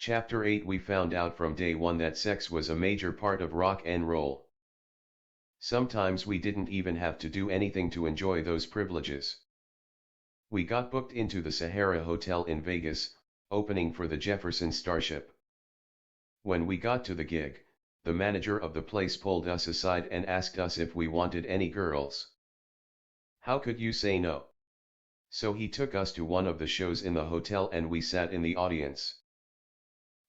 Chapter 8 We found out from day one that sex was a major part of rock and roll. Sometimes we didn't even have to do anything to enjoy those privileges. We got booked into the Sahara Hotel in Vegas, opening for the Jefferson Starship. When we got to the gig, the manager of the place pulled us aside and asked us if we wanted any girls. How could you say no? So he took us to one of the shows in the hotel and we sat in the audience.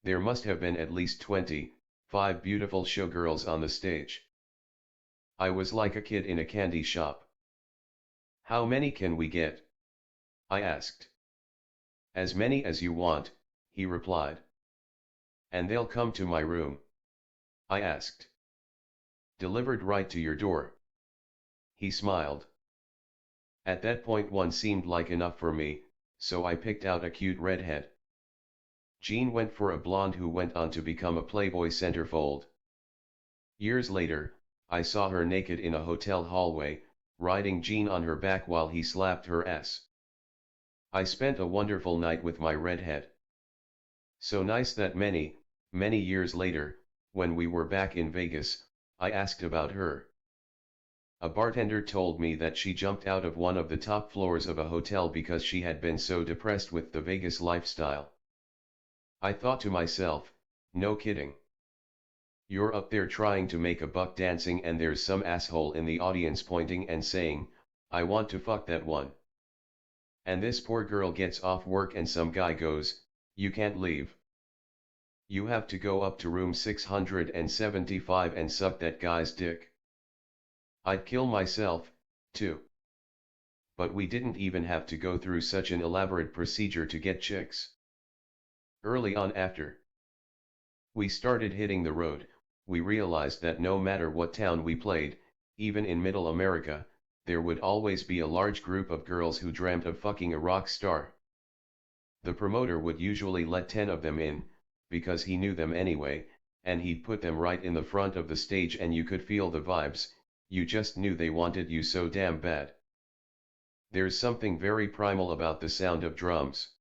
There must have been at least 25 beautiful showgirls on the stage. I was like a kid in a candy shop. How many can we get? I asked. As many as you want, he replied. And they'll come to my room? I asked. Delivered right to your door. He smiled. At that point one seemed like enough for me, so I picked out a cute redhead. Jean went for a blonde who went on to become a Playboy centerfold. Years later, I saw her naked in a hotel hallway, riding Jean on her back while he slapped her ass. I spent a wonderful night with my redhead. So nice that many years later, when we were back in Vegas, I asked about her. A bartender told me that she jumped out of one of the top floors of a hotel because she had been so depressed with the Vegas lifestyle. I thought to myself, no kidding. You're up there trying to make a buck dancing and there's some asshole in the audience pointing and saying, I want to fuck that one. And this poor girl gets off work and some guy goes, you can't leave. You have to go up to room 675 and suck that guy's dick. I'd kill myself, too. But we didn't even have to go through such an elaborate procedure to get chicks. Early on after we started hitting the road, we realized that no matter what town we played, even in Middle America, there would always be a large group of girls who dreamt of fucking a rock star. The promoter would usually let 10 of them in, because he knew them anyway, and he'd put them right in the front of the stage and you could feel the vibes, you just knew they wanted you so damn bad. There's something very primal about the sound of drums.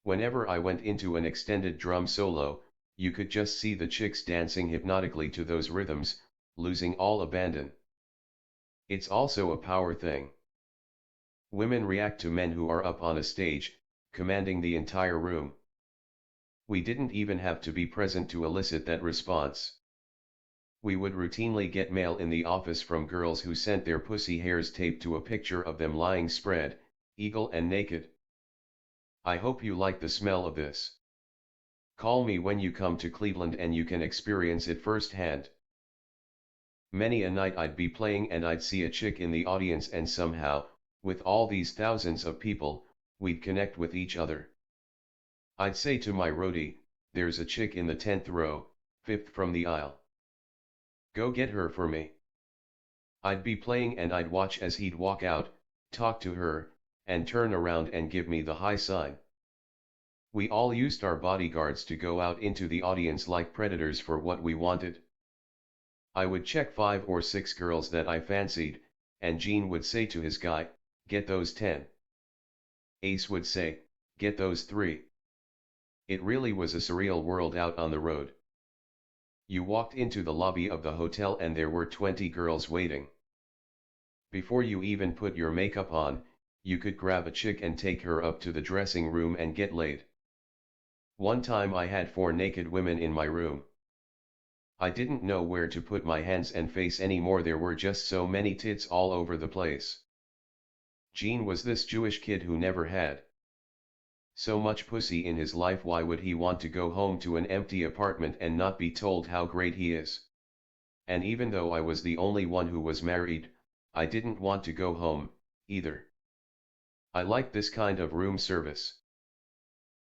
Whenever I went into an extended drum solo, you could just see the chicks dancing hypnotically to those rhythms, losing all abandon. It's also a power thing. Women react to men who are up on a stage, commanding the entire room. We didn't even have to be present to elicit that response. We would routinely get mail in the office from girls who sent their pussy hairs taped to a picture of them lying spread, eagle and naked. I hope you like the smell of this. Call me when you come to Cleveland and you can experience it firsthand. Many a night I'd be playing and I'd see a chick in the audience and somehow, with all these thousands of people, we'd connect with each other. I'd say to my roadie, there's a chick in the 10th row, 5th from the aisle. Go get her for me. I'd be playing and I'd watch as he'd walk out, talk to her, and turn around and give me the high sign. We all used our bodyguards to go out into the audience like predators for what we wanted. I would check 5 or 6 girls that I fancied, and Gene would say to his guy, get those 10. Ace would say, get those 3. It really was a surreal world out on the road. You walked into the lobby of the hotel and there were 20 girls waiting. Before you even put your makeup on, you could grab a chick and take her up to the dressing room and get laid. One time I had 4 naked women in my room. I didn't know where to put my hands and face anymore, there were just so many tits all over the place. Gene was this Jewish kid who never had so much pussy in his life. Why would he want to go home to an empty apartment and not be told how great he is? And even though I was the only one who was married, I didn't want to go home, either. I liked this kind of room service.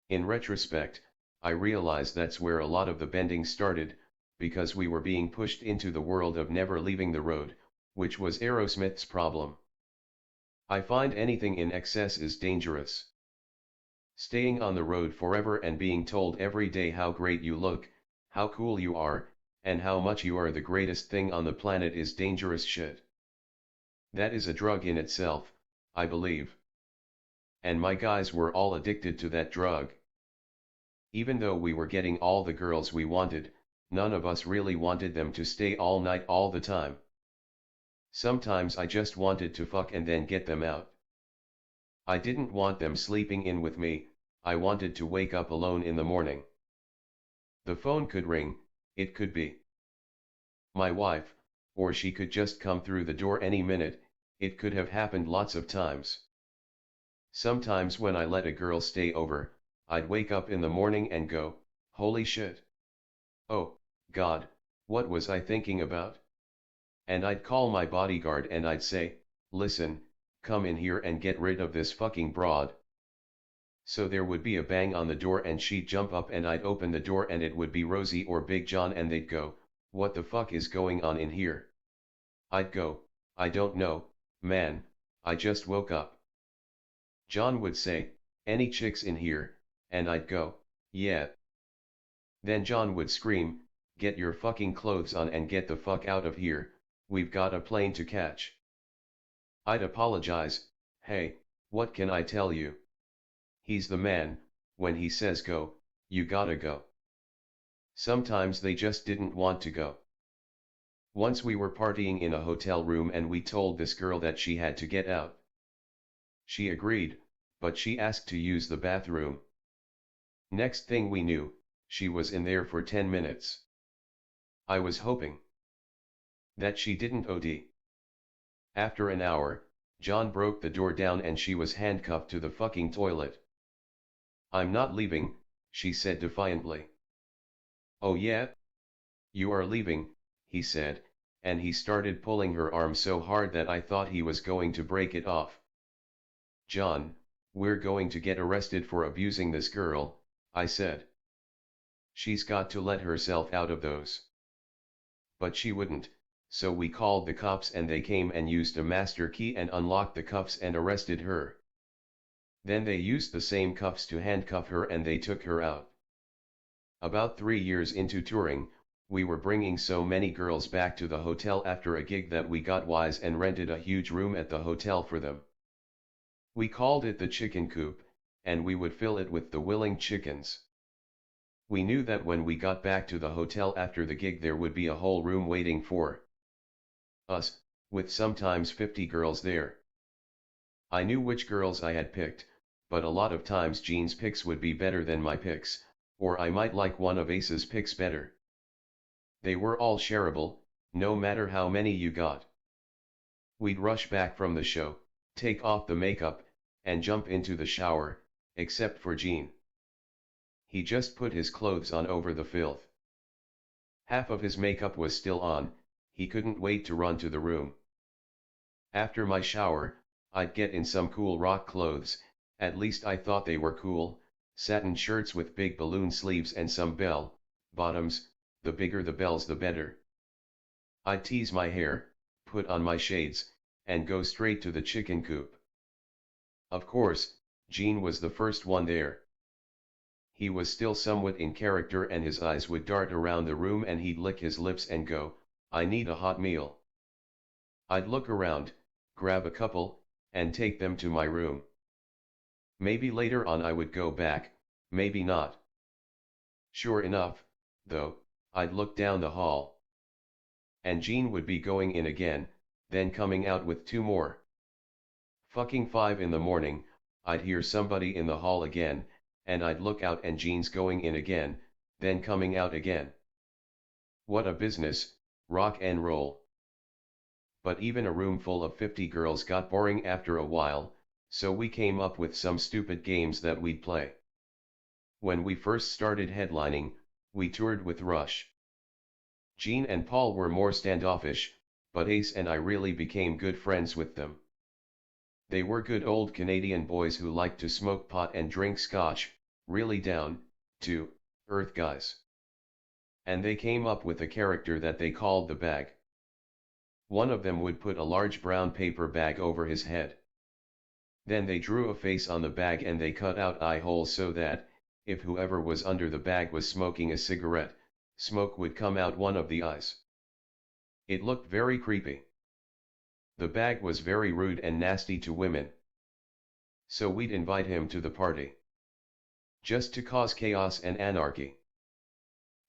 In retrospect, I realize that's where a lot of the bending started, because we were being pushed into the world of never leaving the road, which was Aerosmith's problem. I find anything in excess is dangerous. Staying on the road forever and being told every day how great you look, how cool you are, and how much you are the greatest thing on the planet is dangerous shit. That is a drug in itself, I believe. And my guys were all addicted to that drug. Even though we were getting all the girls we wanted, none of us really wanted them to stay all night all the time. Sometimes I just wanted to fuck and then get them out. I didn't want them sleeping in with me, I wanted to wake up alone in the morning. The phone could ring, it could be my wife, or she could just come through the door any minute, it could have happened lots of times. Sometimes when I let a girl stay over, I'd wake up in the morning and go, holy shit. Oh, God, what was I thinking about? And I'd call my bodyguard and I'd say, listen, come in here and get rid of this fucking broad. So there would be a bang on the door and she'd jump up and I'd open the door and it would be Rosie or Big John and they'd go, what the fuck is going on in here? I'd go, I don't know, man, I just woke up. John would say, any chicks in here, and I'd go, yeah. Then John would scream, get your fucking clothes on and get the fuck out of here, we've got a plane to catch. I'd apologize, hey, what can I tell you? He's the man, when he says go, you gotta go. Sometimes they just didn't want to go. Once we were partying in a hotel room and we told this girl that she had to get out. She agreed, but she asked to use the bathroom. Next thing we knew, she was in there for 10 minutes. I was hoping that she didn't OD. After an hour, John broke the door down and she was handcuffed to the fucking toilet. I'm not leaving, she said defiantly. Oh yeah? You are leaving, he said, and he started pulling her arm so hard that I thought he was going to break it off. John, we're going to get arrested for abusing this girl, I said. She's got to let herself out of those. But she wouldn't, so we called the cops and they came and used a master key and unlocked the cuffs and arrested her. Then they used the same cuffs to handcuff her and they took her out. About 3 years into touring, we were bringing so many girls back to the hotel after a gig that we got wise and rented a huge room at the hotel for them. We called it the chicken coop, and we would fill it with the willing chickens. We knew that when we got back to the hotel after the gig there would be a whole room waiting for us, with sometimes 50 girls there. I knew which girls I had picked, but a lot of times Jean's picks would be better than my picks, or I might like one of Ace's picks better. They were all shareable, no matter how many you got. We'd rush back from the show, take off the makeup, and jump into the shower, except for Jean. He just put his clothes on over the filth. Half of his makeup was still on, he couldn't wait to run to the room. After my shower, I'd get in some cool rock clothes, at least I thought they were cool, satin shirts with big balloon sleeves and some bell bottoms, the bigger the bells the better. I'd tease my hair, put on my shades, and go straight to the chicken coop. Of course, Jean was the first one there. He was still somewhat in character and his eyes would dart around the room and he'd lick his lips and go, I need a hot meal. I'd look around, grab a couple, and take them to my room. Maybe later on I would go back, maybe not. Sure enough, though, I'd look down the hall. And Jean would be going in again, then coming out with 2 more. Fucking 5 in the morning, I'd hear somebody in the hall again, and I'd look out and Jean's going in again, then coming out again. What a business, rock and roll. But even a room full of 50 girls got boring after a while, so we came up with some stupid games that we'd play. When we first started headlining, we toured with Rush. Jean and Paul were more standoffish, but Ace and I really became good friends with them. They were good old Canadian boys who liked to smoke pot and drink scotch, really down to earth guys. And they came up with a character that they called the bag. One of them would put a large brown paper bag over his head. Then they drew a face on the bag and they cut out eye holes so that, if whoever was under the bag was smoking a cigarette, smoke would come out one of the eyes. It looked very creepy. The bag was very rude and nasty to women. So we'd invite him to the party. just to cause chaos and anarchy.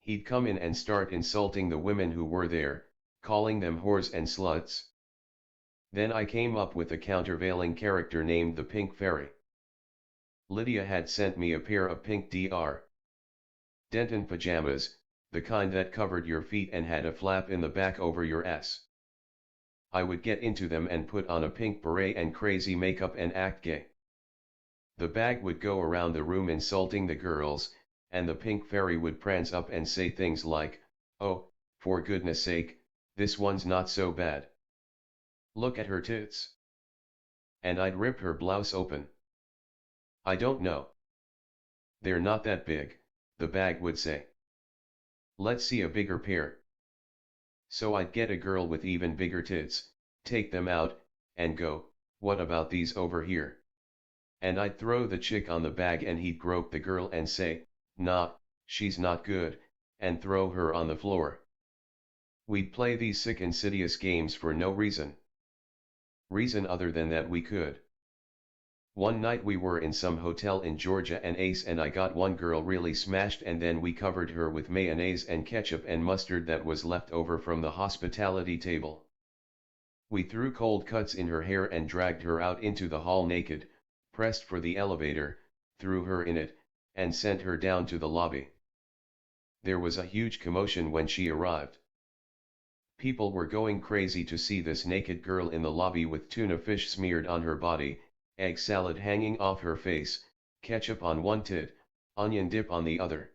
He'd come in and start insulting the women who were there, calling them whores and sluts. Then I came up with a countervailing character named the Pink Fairy. Lydia had sent me a pair of pink Dr. Denton pajamas, the kind that covered your feet and had a flap in the back over your ass. I would get into them and put on a pink beret and crazy makeup and act gay. The bag would go around the room insulting the girls, and the Pink Fairy would prance up and say things like, "Oh, for goodness sake, this one's not so bad. Look at her tits." And I'd rip her blouse open. "I don't know. They're not that big," the bag would say. "Let's see a bigger pair." So I'd get a girl with even bigger tits, take them out, and go, "What about these over here?" And I'd throw the chick on the bag and he'd grope the girl and say, "Nah, she's not good," and throw her on the floor. We'd play these sick insidious games for no reason other than that we could. One night we were in some hotel in Georgia and Ace and I got one girl really smashed and then we covered her with mayonnaise and ketchup and mustard that was left over from the hospitality table. We threw cold cuts in her hair and dragged her out into the hall naked, pressed for the elevator, threw her in it, and sent her down to the lobby. There was a huge commotion when she arrived. People were going crazy to see this naked girl in the lobby with tuna fish smeared on her body, egg salad hanging off her face, ketchup on one tit, onion dip on the other.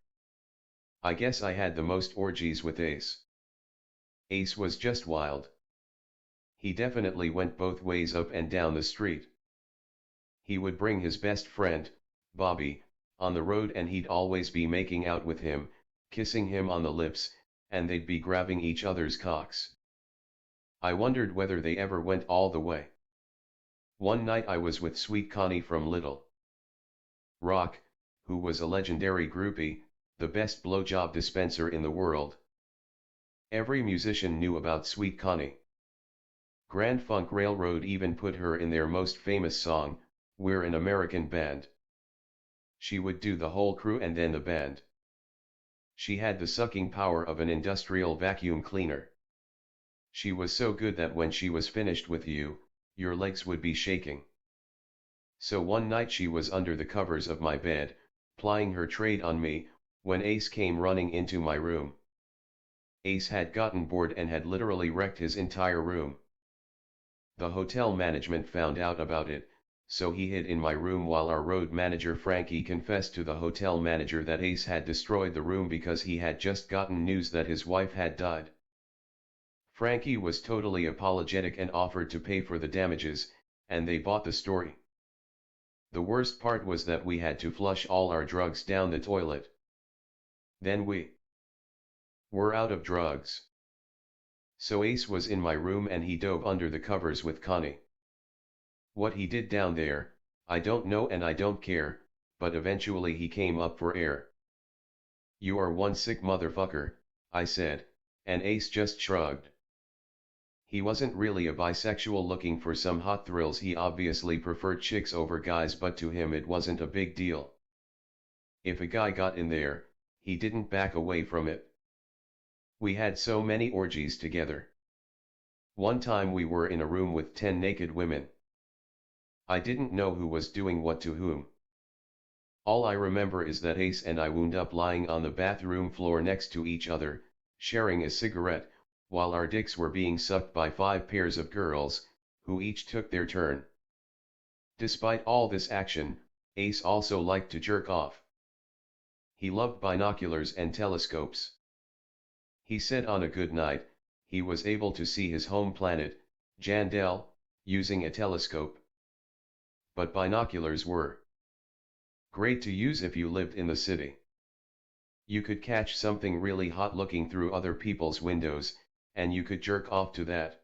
I guess I had the most orgies with Ace. Ace was just wild. He definitely went both ways up and down the street. He would bring his best friend, Bobby, on the road and he'd always be making out with him, kissing him on the lips, and they'd be grabbing each other's cocks. I wondered whether they ever went all the way. One night I was with Sweet Connie from Little Rock, who was a legendary groupie, the best blowjob dispenser in the world. Every musician knew about Sweet Connie. Grand Funk Railroad even put her in their most famous song, "We're an American Band." She would do the whole crew and then the band. She had the sucking power of an industrial vacuum cleaner. She was so good that when she was finished with you, your legs would be shaking. So one night she was under the covers of my bed, plying her trade on me, when Ace came running into my room. Ace had gotten bored and had literally wrecked his entire room. The hotel management found out about it, so he hid in my room while our road manager Frankie confessed to the hotel manager that Ace had destroyed the room because he had just gotten news that his wife had died. Frankie was totally apologetic and offered to pay for the damages, and they bought the story. The worst part was that we had to flush all our drugs down the toilet. Then we were out of drugs. So Ace was in my room and he dove under the covers with Connie. What he did down there, I don't know and I don't care, but eventually he came up for air. "You are one sick motherfucker," I said, and Ace just shrugged. He wasn't really a bisexual looking for some hot thrills, he obviously preferred chicks over guys, but to him it wasn't a big deal. If a guy got in there, he didn't back away from it. We had so many orgies together. One time we were in a room with 10 naked women. I didn't know who was doing what to whom. All I remember is that Ace and I wound up lying on the bathroom floor next to each other, sharing a cigarette, while our dicks were being sucked by 5 pairs of girls, who each took their turn. Despite all this action, Ace also liked to jerk off. He loved binoculars and telescopes. He said on a good night, he was able to see his home planet, Jandel, using a telescope. But binoculars were great to use if you lived in the city. You could catch something really hot looking through other people's windows, and you could jerk off to that.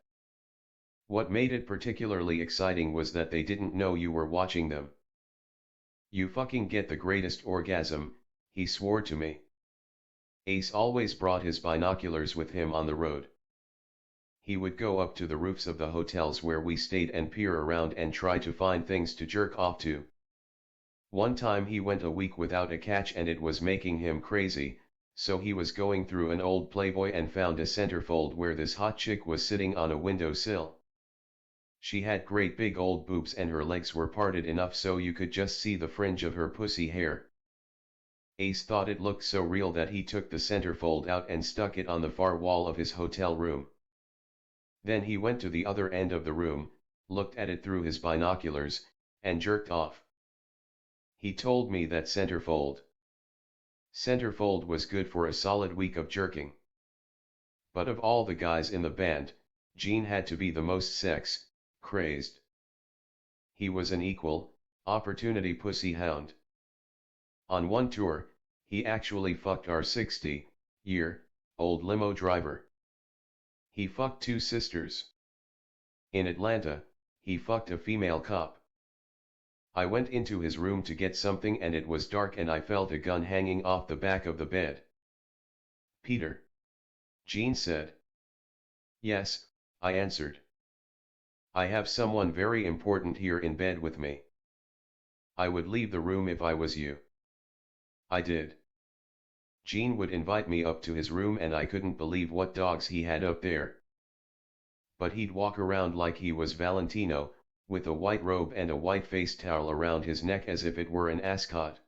What made it particularly exciting was that they didn't know you were watching them. "You fucking get the greatest orgasm," he swore to me. Ace always brought his binoculars with him on the road. He would go up to the roofs of the hotels where we stayed and peer around and try to find things to jerk off to. One time he went a week without a catch and it was making him crazy, so he was going through an old Playboy and found a centerfold where this hot chick was sitting on a windowsill. She had great big old boobs and her legs were parted enough so you could just see the fringe of her pussy hair. Ace thought it looked so real that he took the centerfold out and stuck it on the far wall of his hotel room. Then he went to the other end of the room, looked at it through his binoculars, and jerked off. He told me that centerfold was good for a solid week of jerking. But of all the guys in the band, Gene had to be the most crazed. He was an equal opportunity pussy hound. On one tour, he actually fucked our 60-year-old limo driver. He fucked two sisters. In Atlanta, he fucked a female cop. I went into his room to get something and it was dark and I felt a gun hanging off the back of the bed. "Peter?" Gene said. "Yes," I answered. "I have someone very important here in bed with me. I would leave the room if I was you." I did. Gene would invite me up to his room and I couldn't believe what dogs he had up there. But he'd walk around like he was Valentino, with a white robe and a white face towel around his neck as if it were an ascot.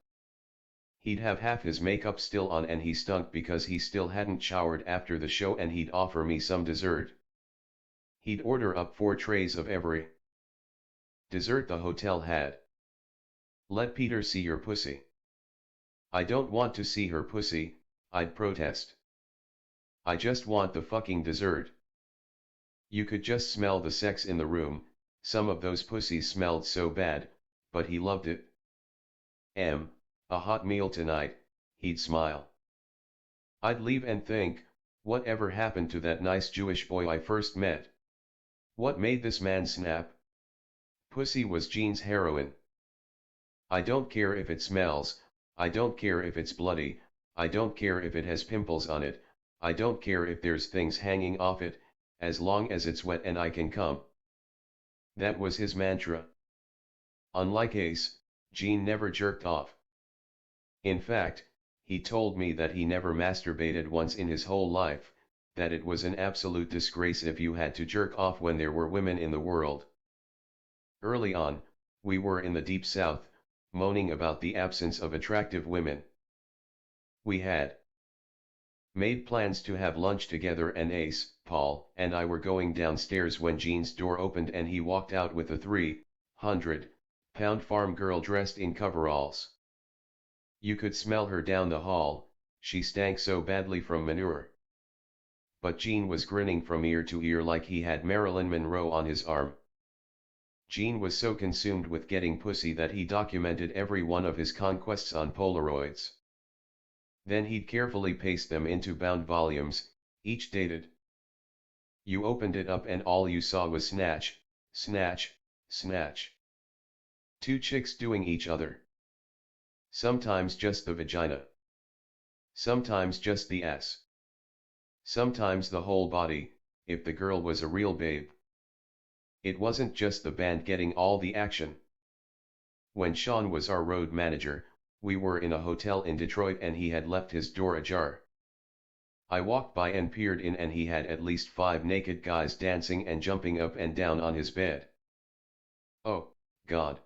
He'd have half his makeup still on and he stunk because he still hadn't showered after the show and he'd offer me some dessert. He'd order up 4 trays of every dessert the hotel had. "Let Peter see your pussy." "I don't want to see her pussy," I'd protest. "I just want the fucking dessert." You could just smell the sex in the room, some of those pussies smelled so bad, but he loved it. A hot meal tonight," he'd smile. I'd leave and think, whatever happened to that nice Jewish boy I first met? What made this man snap? Pussy was Gene's heroin. I don't care if it smells, I don't care if it's bloody, I don't care if it has pimples on it, I don't care if there's things hanging off it, as long as it's wet and I can come. That was his mantra. Unlike Ace, Gene never jerked off. In fact, he told me that he never masturbated once in his whole life, that it was an absolute disgrace if you had to jerk off when there were women in the world. Early on, we were in the deep south, moaning about the absence of attractive women. We had made plans to have lunch together and Ace, Paul, and I were going downstairs when Gene's door opened and he walked out with a 300-pound farm girl dressed in coveralls. You could smell her down the hall, she stank so badly from manure. But Gene was grinning from ear to ear like he had Marilyn Monroe on his arm. Gene was so consumed with getting pussy that he documented every one of his conquests on Polaroids. Then he'd carefully paste them into bound volumes, each dated. You opened it up and all you saw was snatch, snatch, snatch. 2 chicks doing each other. Sometimes just the vagina. Sometimes just the ass. Sometimes the whole body, if the girl was a real babe. It wasn't just the band getting all the action. When Sean was our road manager, we were in a hotel in Detroit and he had left his door ajar. I walked by and peered in and he had at least 5 naked guys dancing and jumping up and down on his bed. Oh, God.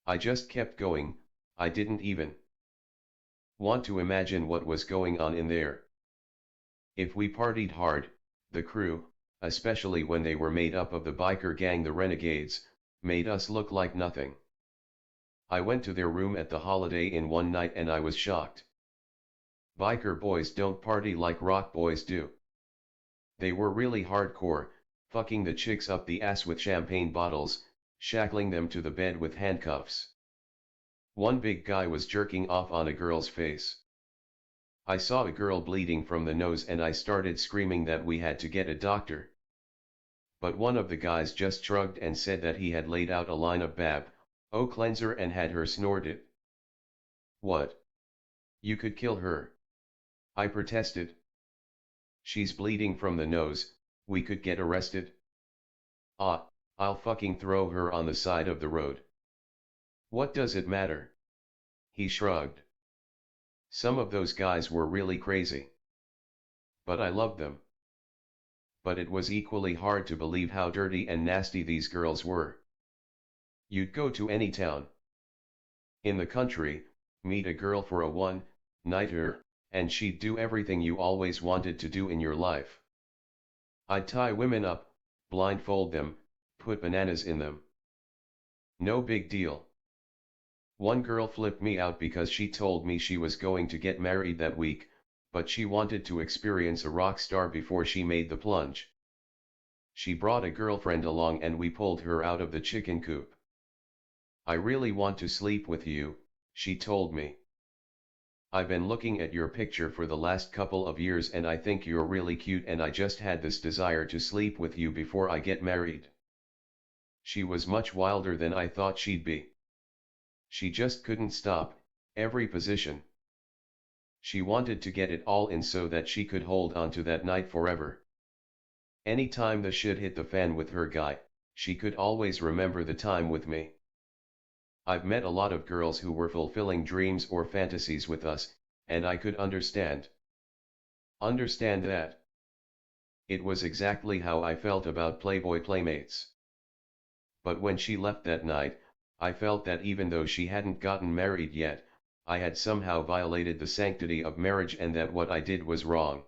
I just kept going, I didn't even want to imagine what was going on in there. If we partied hard, the crew, especially when they were made up of the biker gang the Renegades, made us look like nothing. I went to their room at the Holiday Inn one night and I was shocked. Biker boys don't party like rock boys do. They were really hardcore, fucking the chicks up the ass with champagne bottles, shackling them to the bed with handcuffs. One big guy was jerking off on a girl's face. I saw a girl bleeding from the nose and I started screaming that we had to get a doctor. But one of the guys just shrugged and said that he had laid out a line of Bab-O cleanser and had her snort it. What? You could kill her. I protested. She's bleeding from the nose, we could get arrested. Ah, I'll fucking throw her on the side of the road. What does it matter? He shrugged. Some of those guys were really crazy. But I loved them. But it was equally hard to believe how dirty and nasty these girls were. You'd go to any town in the country, meet a girl for a one-nighter, and she'd do everything you always wanted to do in your life. I'd tie women up, blindfold them, put bananas in them. No big deal. One girl flipped me out because she told me she was going to get married that week, but she wanted to experience a rock star before she made the plunge. She brought a girlfriend along and we pulled her out of the chicken coop. I really want to sleep with you, she told me. I've been looking at your picture for the last couple of years and I think you're really cute and I just had this desire to sleep with you before I get married. She was much wilder than I thought she'd be. She just couldn't stop, every position. She wanted to get it all in so that she could hold on to that night forever. Anytime the shit hit the fan with her guy, she could always remember the time with me. I've met a lot of girls who were fulfilling dreams or fantasies with us, and I could understand. Understand that. It was exactly how I felt about Playboy playmates. But when she left that night, I felt that even though she hadn't gotten married yet, I had somehow violated the sanctity of marriage and that what I did was wrong.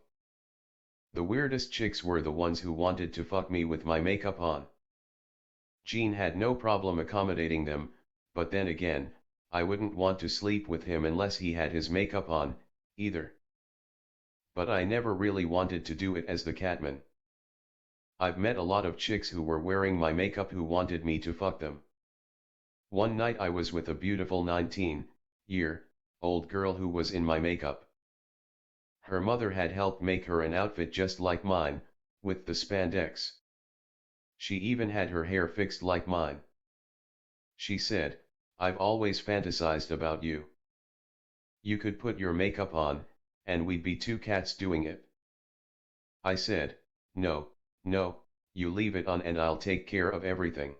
The weirdest chicks were the ones who wanted to fuck me with my makeup on. Gene had no problem accommodating them, but then again, I wouldn't want to sleep with him unless he had his makeup on, either. But I never really wanted to do it as the catman. I've met a lot of chicks who were wearing my makeup who wanted me to fuck them. One night I was with a beautiful 19-year-old girl who was in my makeup. Her mother had helped make her an outfit just like mine, with the spandex. She even had her hair fixed like mine. She said, "I've always fantasized about you. You could put your makeup on, and we'd be two cats doing it." I said, "No, no, you leave it on and I'll take care of everything."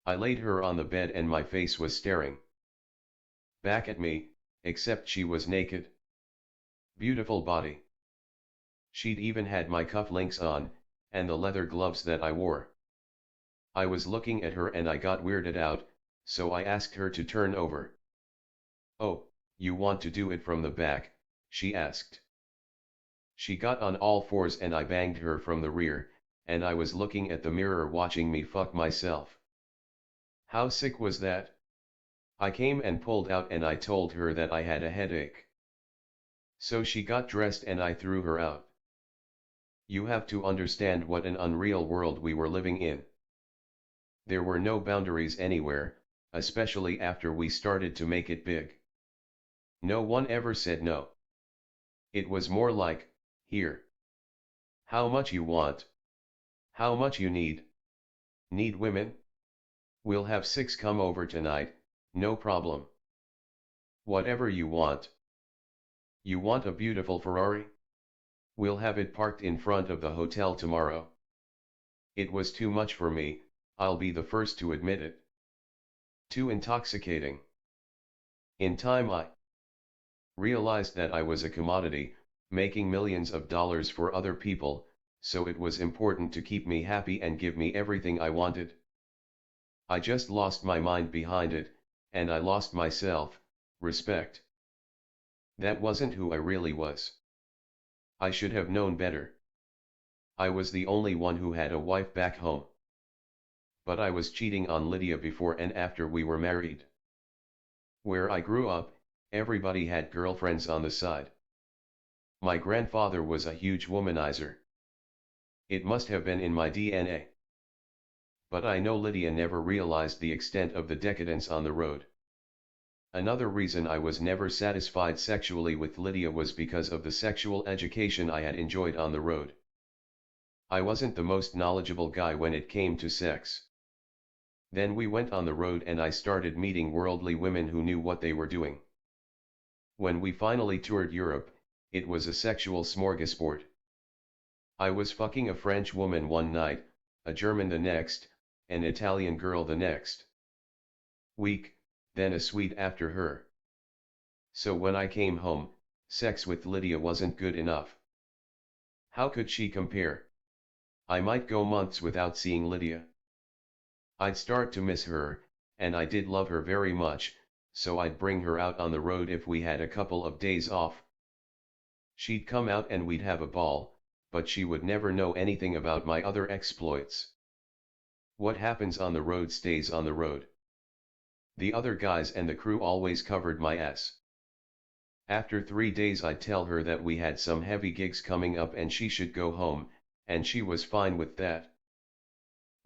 I laid her on the bed and my face was staring back at me, except she was naked. Beautiful body. She'd even had my cufflinks on, and the leather gloves that I wore. I was looking at her and I got weirded out, so I asked her to turn over. "Oh, you want to do it from the back?" she asked. She got on all fours and I banged her from the rear, and I was looking at the mirror watching me fuck myself. How sick was that? I came and pulled out and I told her that I had a headache. So she got dressed and I threw her out. You have to understand what an unreal world we were living in. There were no boundaries anywhere, especially after we started to make it big. No one ever said no. It was more like, "Here. How much you want? How much you need? Need women? We'll have 6 come over tonight, no problem. Whatever you want. You want a beautiful Ferrari? We'll have it parked in front of the hotel tomorrow." It was too much for me, I'll be the first to admit it. Too intoxicating. In time I realized that I was a commodity, making millions of dollars for other people, so it was important to keep me happy and give me everything I wanted. I just lost my mind behind it, and I lost myself, respect. That wasn't who I really was. I should have known better. I was the only one who had a wife back home. But I was cheating on Lydia before and after we were married. Where I grew up, everybody had girlfriends on the side. My grandfather was a huge womanizer. It must have been in my DNA. But I know Lydia never realized the extent of the decadence on the road. Another reason I was never satisfied sexually with Lydia was because of the sexual education I had enjoyed on the road. I wasn't the most knowledgeable guy when it came to sex. Then we went on the road and I started meeting worldly women who knew what they were doing. When we finally toured Europe, it was a sexual smorgasbord. I was fucking a French woman one night, a German the next, an Italian girl the next week, then a sweet after her. So when I came home, sex with Lydia wasn't good enough. How could she compare? I might go months without seeing Lydia. I'd start to miss her, and I did love her very much, so I'd bring her out on the road if we had a couple of days off. She'd come out and we'd have a ball, but she would never know anything about my other exploits. What happens on the road stays on the road. The other guys and the crew always covered my ass. After 3 days I'd tell her that we had some heavy gigs coming up and she should go home, and she was fine with that.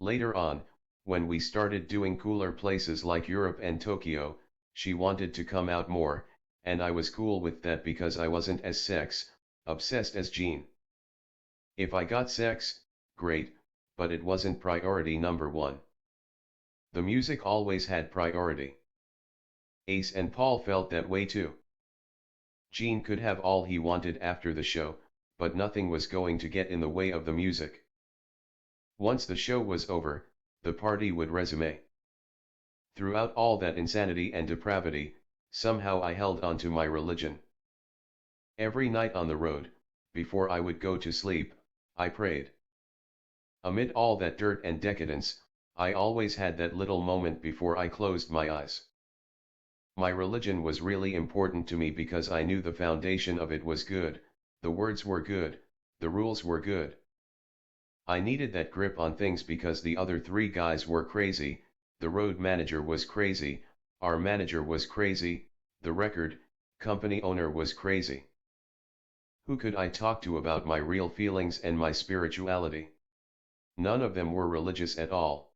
Later on, when we started doing cooler places like Europe and Tokyo, she wanted to come out more, and I was cool with that because I wasn't as obsessed as Jean. If I got sex, great, but it wasn't priority number one. The music always had priority. Ace and Paul felt that way too. Jean could have all he wanted after the show, but nothing was going to get in the way of the music. Once the show was over, the party would resume. Throughout all that insanity and depravity, somehow I held on to my religion. Every night on the road, before I would go to sleep, I prayed. Amid all that dirt and decadence, I always had that little moment before I closed my eyes. My religion was really important to me because I knew the foundation of it was good, the words were good, the rules were good. I needed that grip on things because the other three guys were crazy, the road manager was crazy, our manager was crazy, the record company owner was crazy. Who could I talk to about my real feelings and my spirituality? None of them were religious at all.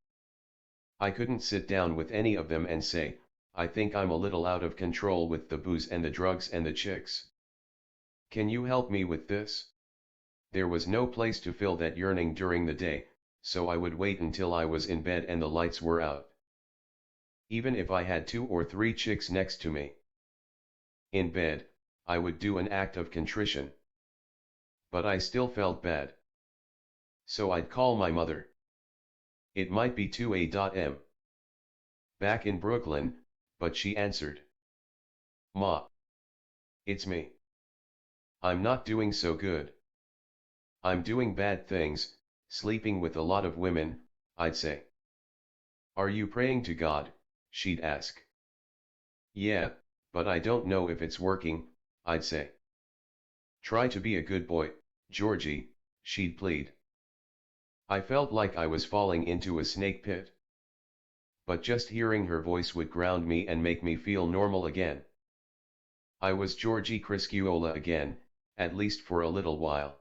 I couldn't sit down with any of them and say, I think I'm a little out of control with the booze and the drugs and the chicks. Can you help me with this? There was no place to fill that yearning during the day, so I would wait until I was in bed and the lights were out. Even if I had 2 or 3 chicks next to me. In bed, I would do an act of contrition. But I still felt bad. So I'd call my mother. It might be 2 a.m. back in Brooklyn, but she answered. Ma. It's me. I'm not doing so good. I'm doing bad things, sleeping with a lot of women, I'd say. Are you praying to God? She'd ask. Yeah, but I don't know if it's working, I'd say. Try to be a good boy, Georgie, she'd plead. I felt like I was falling into a snake pit. But just hearing her voice would ground me and make me feel normal again. I was Georgie Criss again, at least for a little while.